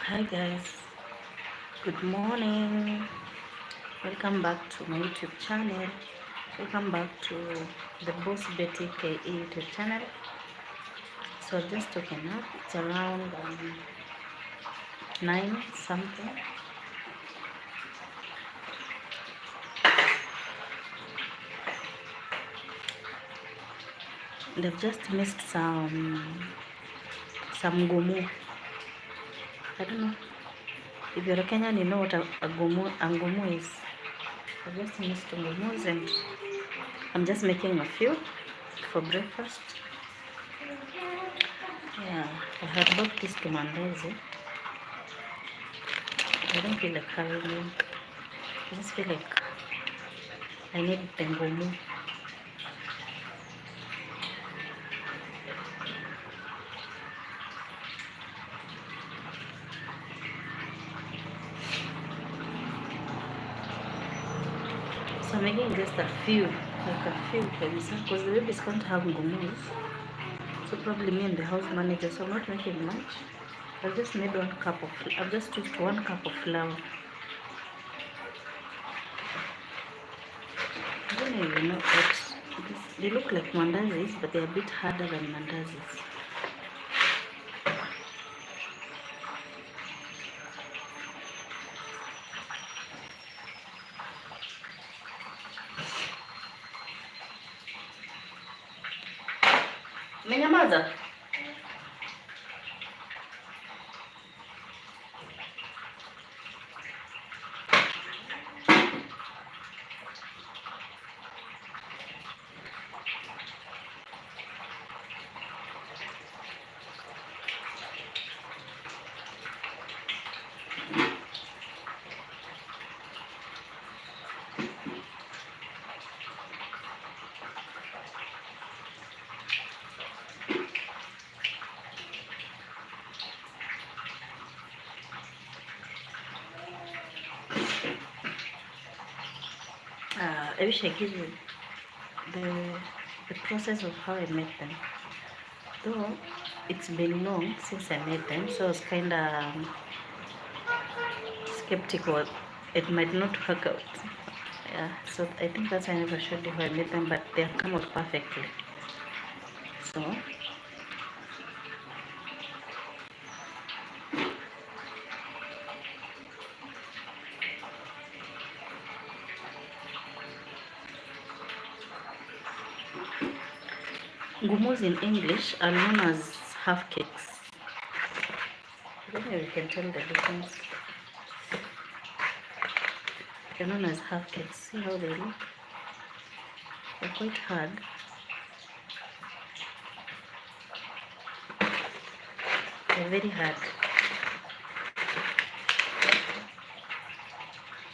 Hi guys, good morning. Welcome back to my YouTube channel. Welcome back to the Boss Betty KE YouTube channel. So just waking up. It's around 9 something. They've just missed some gumu. I don't know if you're a Kenyan, you know what a gumu is. I've just missed gumus and I'm just making a few for breakfast. Yeah, I had bought this to mandazi. I don't feel like having it. I just feel like I need the ngumu. So I'm making just a few, like a few things, because the babies can't have ngumus. So probably me and the house manager, so I'm not making much. I've just made I've just used 1 cup of flour. I don't even know what, they look like mandazis, but they're a bit harder than mandazis. Menyamaza. I wish I give you the process of how I made them. Though it's been long since I made them, so I was kind of skeptical it might not work out. Yeah, so I think that's why I never showed you how I made them, but they have come out perfectly. So gumus in English are known as half cakes. I don't know if you can tell the difference. They're known as half cakes. See how they look? They're quite hard. They're very hard.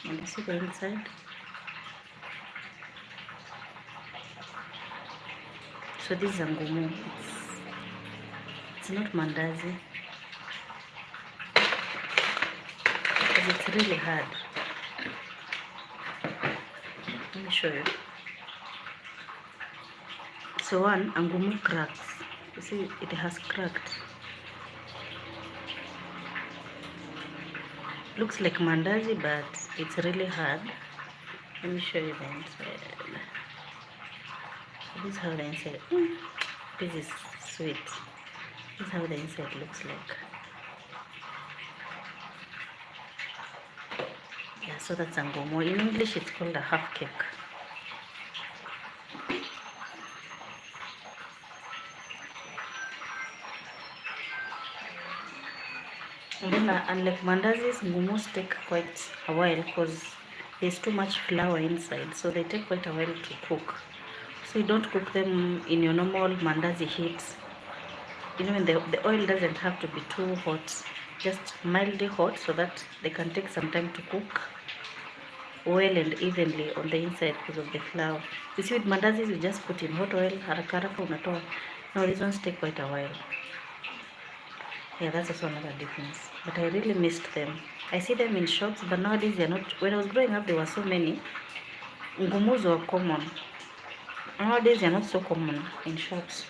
And you see the inside? So this is a ngumu. It's not mandazi. Because it's really hard. Let me show you. So one, ngumu cracks. You see, it has cracked. Looks like mandazi, but it's really hard. Let me show you the inside. This is how the inside. This is sweet. This is how the inside looks like. Yeah, so that's angomo. In English, it's called a half cake. And then, unlike mandazis, ngumos take quite a while because there's too much flour inside, so they take quite a while to cook. So you don't cook them in your normal mandazi heat. You know, the oil doesn't have to be too hot, just mildly hot, so that they can take some time to cook well and evenly on the inside because of the flour. You see, with mandazis, you just put in hot oil, haraka haraka unatoa. No, these ones take quite a while. Yeah, that's also another difference. But I really missed them. I see them in shops, but nowadays they're not. When I was growing up, there were so many. Ngumus were common. Nowadays they're not so common in shops.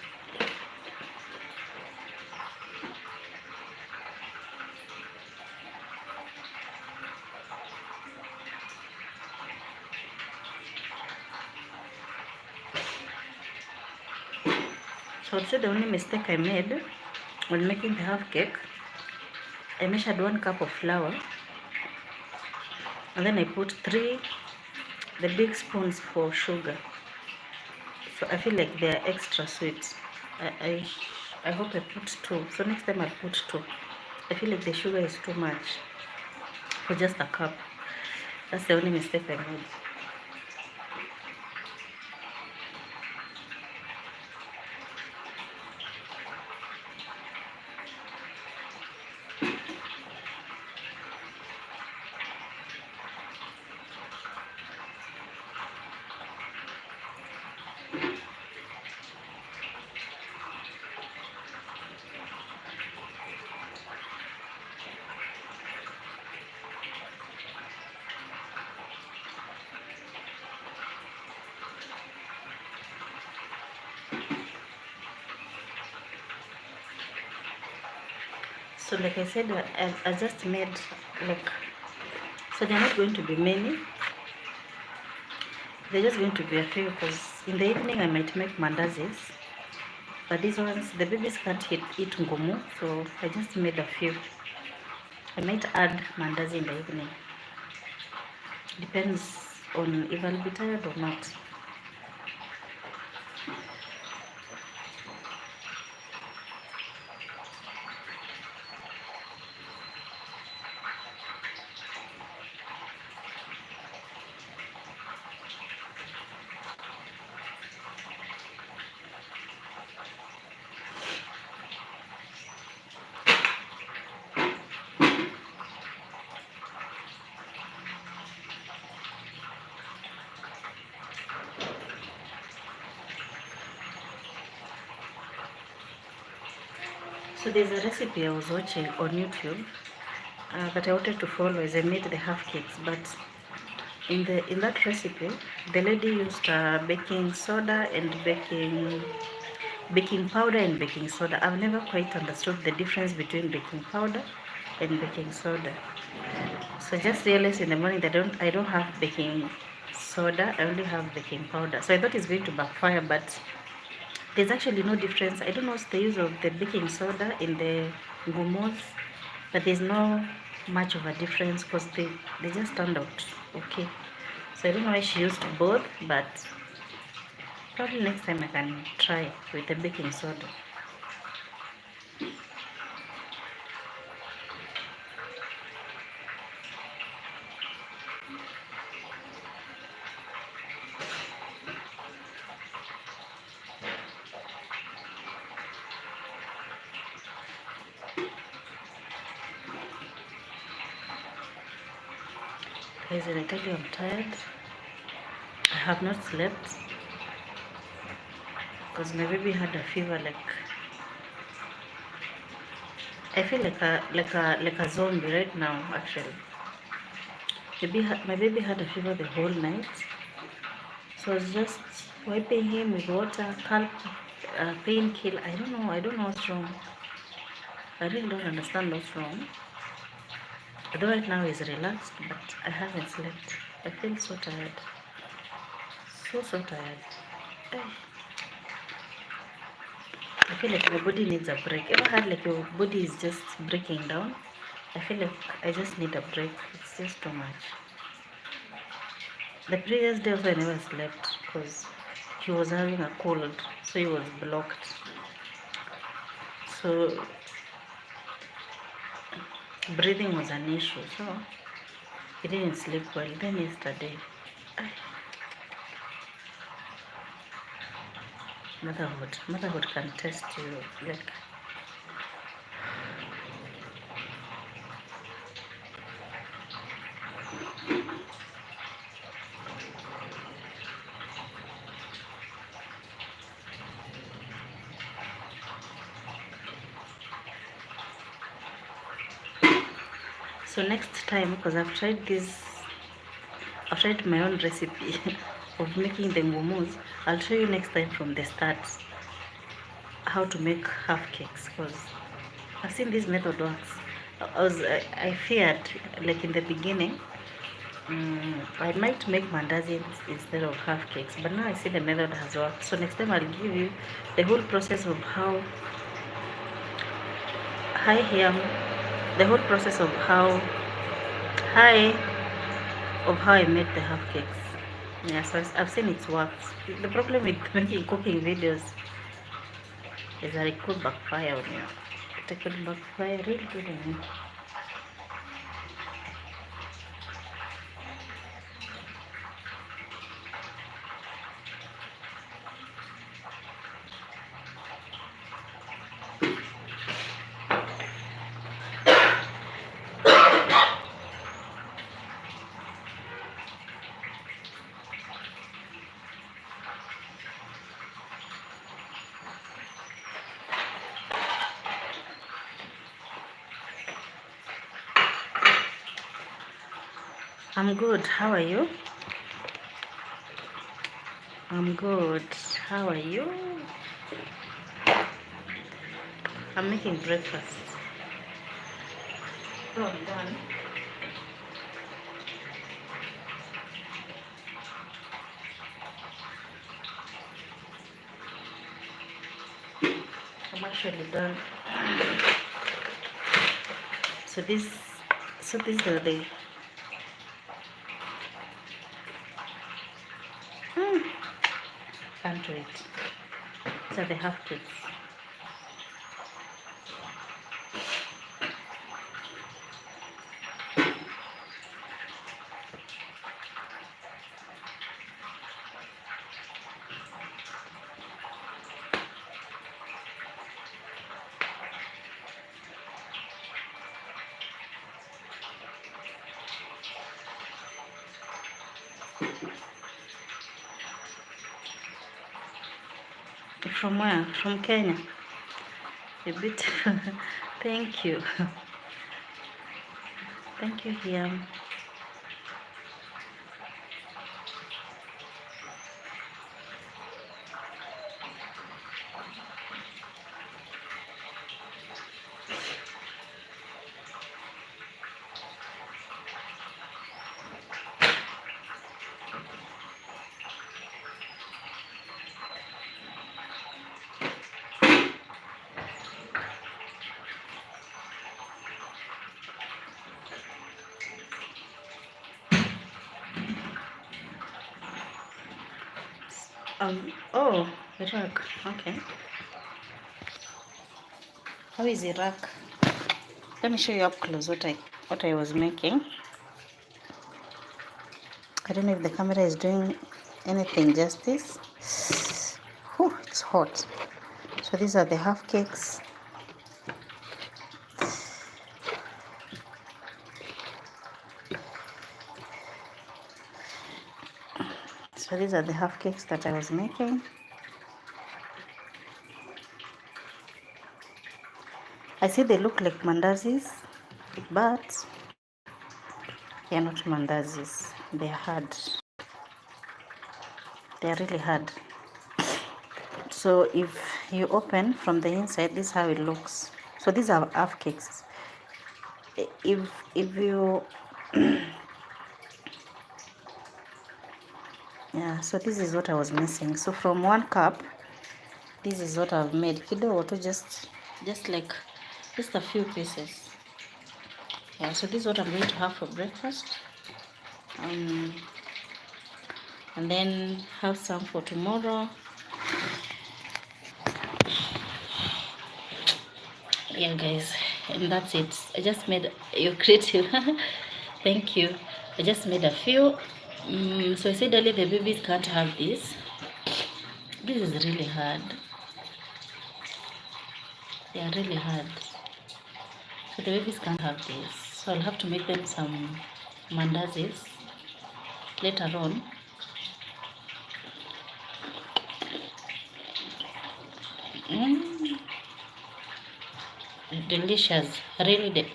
So I'd say the only mistake I made when making the half cake, I measured 1 cup of flour, and then I put the big spoons for sugar. So I feel like they are extra sweet. I hope I put 2. So next time I'll put 2. I feel like the sugar is too much for just a cup. That's the only mistake I made. So like I said, I just made like, so they're not going to be many. They're just going to be a few because in the evening I might make mandazis. But these ones, the babies can't eat ngumu, so I just made a few. I might add mandazi in the evening. Depends on if I'll be tired or not. So there's a recipe I was watching on YouTube that I wanted to follow as I made the half cakes, but in that recipe, the lady used baking soda and baking powder and baking soda. I've never quite understood the difference between baking powder and baking soda. So I just realized in the morning that I don't have baking soda, I only have baking powder. So I thought it's going to backfire, but there's actually no difference. I don't know what's the use of the baking soda in the ngumos, but there's no much of a difference because they just turned out okay. So I don't know why she used both, but probably next time I can try with the baking soda. Guys, I tell you I'm tired. I have not slept because my baby had a fever. Like I feel like a zombie right now. Actually, my baby had a fever the whole night. So I was just wiping him with water, painkiller. I don't know. I don't know what's wrong. I really don't understand what's wrong. Although right now he's relaxed, but I haven't slept. I feel so tired. So tired. I feel like my body needs a break. Ever had like your body is just breaking down? I feel like I just need a break. It's just too much. The previous day also I never slept because he was having a cold, so he was blocked. So breathing was an issue, so he didn't sleep well. Then yesterday, motherhood can test you. Like so next time, because I've tried my own recipe of making the ngumus. I'll show you next time from the start how to make half cakes because I've seen this method works. I feared like in the beginning I might make mandazi instead of half cakes, but now I see the method has worked. So next time I'll give you the whole process of how hi here, the whole process of how hi of how I made the half cakes. Yeah, so I've seen it works. The problem with making cooking videos is that it could backfire on you. It could backfire really good on you. I'm good. How are you? I'm good. How are you? I'm making breakfast. Oh, I'm done. I'm actually done. So this, are the. Can't wait. These are the half cakes. From where? From Kenya. A bit. Thank you. Thank you, Hiam. Oh, Iraq. Okay. How is Iraq? Let me show you up close what I was making. I don't know if the camera is doing anything justice. Whew, it's hot. So these are the half cakes. So these are the half cakes that I was making. I see they look like mandazis, but they are not mandazis. They are hard. They are really hard. So if you open from the inside, this is how it looks. So these are half cakes. If you yeah, so this is what I was missing. So from 1 cup, this is what I've made. Kidogo to just like just a few pieces. Yeah, so this is what I'm going to have for breakfast. And then have some for tomorrow. Yeah, guys, and that's it. I just made you creative. Thank you. I just made a few. So I said earlier the babies can't have this. This is really hard. They are really hard. So the babies can't have this. So I'll have to make them some mandazis later on. Delicious. Really.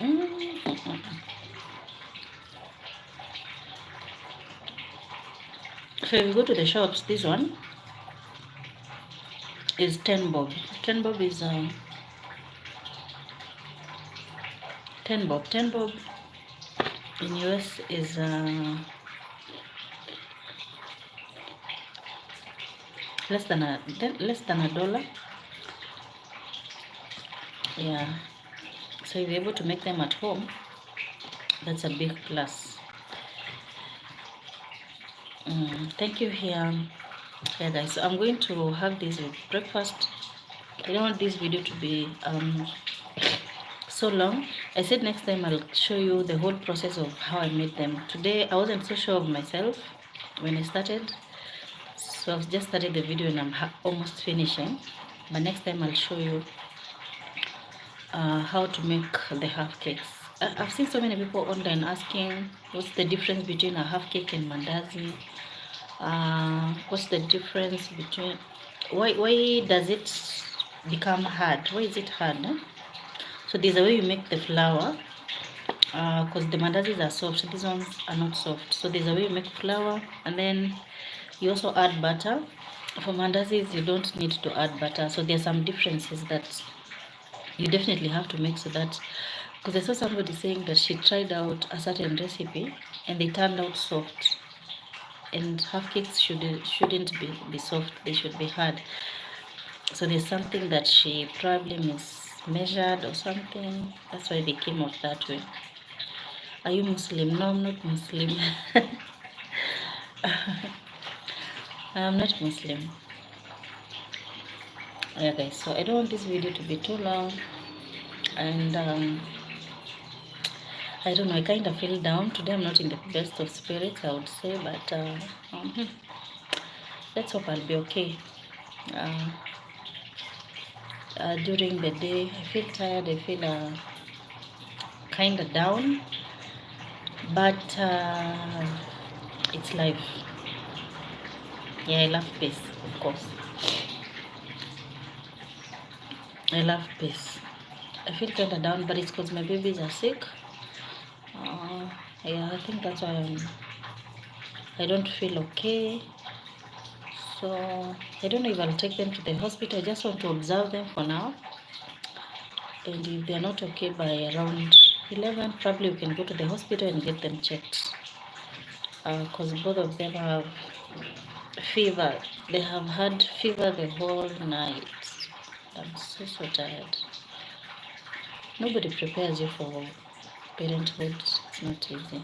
So if you go to the shops, this one is 10 bob. 10 bob is 10 bob. 10 bob in US is less than a dollar. Yeah, so if you're able to make them at home, that's a big plus. Thank you here. Yeah guys, so I'm going to have this with breakfast. I don't want this video to be so long. I said next time I'll show you the whole process of how I made them. Today I wasn't so sure of myself when I started, so I've just started the video and I'm almost finishing. But next time I'll show you how to make the half cakes. I've seen so many people online asking what's the difference between a half cake and mandazi. What's the difference between why does it become hard? Why is it hard? So there's a way you make the flour, because the mandazis are soft, so these ones are not soft. So there's a way you make flour, and then you also add butter. For mandazis you don't need to add butter, so there's some differences that you definitely have to make, so that, because I saw somebody saying that she tried out a certain recipe and they turned out soft, and half cakes shouldn't be soft, they should be hard. So there's something that she probably mismeasured or something, that's why they came out that way. Are you Muslim? No, I'm not Muslim. I'm not Muslim. Yeah guys, so I don't want this video to be too long, and I don't know, I kind of feel down today. I'm not in the best of spirits, I would say, but let's hope I'll be okay. During the day I feel tired, I feel kind of down, but it's life. Yeah, I love peace, of course. I love peace. I feel kind of down, but it's because my babies are sick. Yeah, I think that's why I don't feel okay. So I don't know if I'll take them to the hospital. I just want to observe them for now, and if they're not okay by around 11, probably we can go to the hospital and get them checked, because both of them have fever. They have had fever the whole night. I'm so tired. Nobody prepares you for parenthood. It's not easy.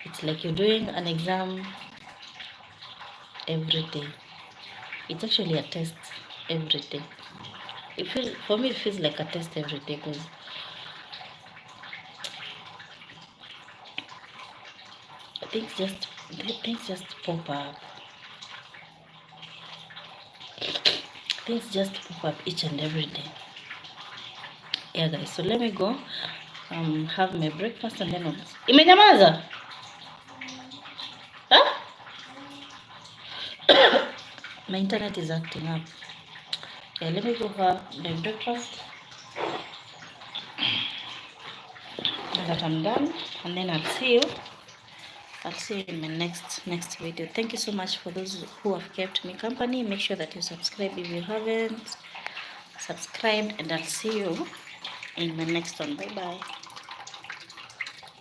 It's like you're doing an exam every day. It's actually a test every day. For me it feels like a test every day, because things just pop up. Things just pop up each and every day. Yeah guys, so let me go have my breakfast and then imenyamaza. Huh? My internet is acting up. Yeah, let me go have my breakfast now that I'm done, and then I'll see you in my next video. Thank you so much for those who have kept me company. Make sure that you subscribe if you haven't subscribed, and I'll see you in my next one. Bye bye.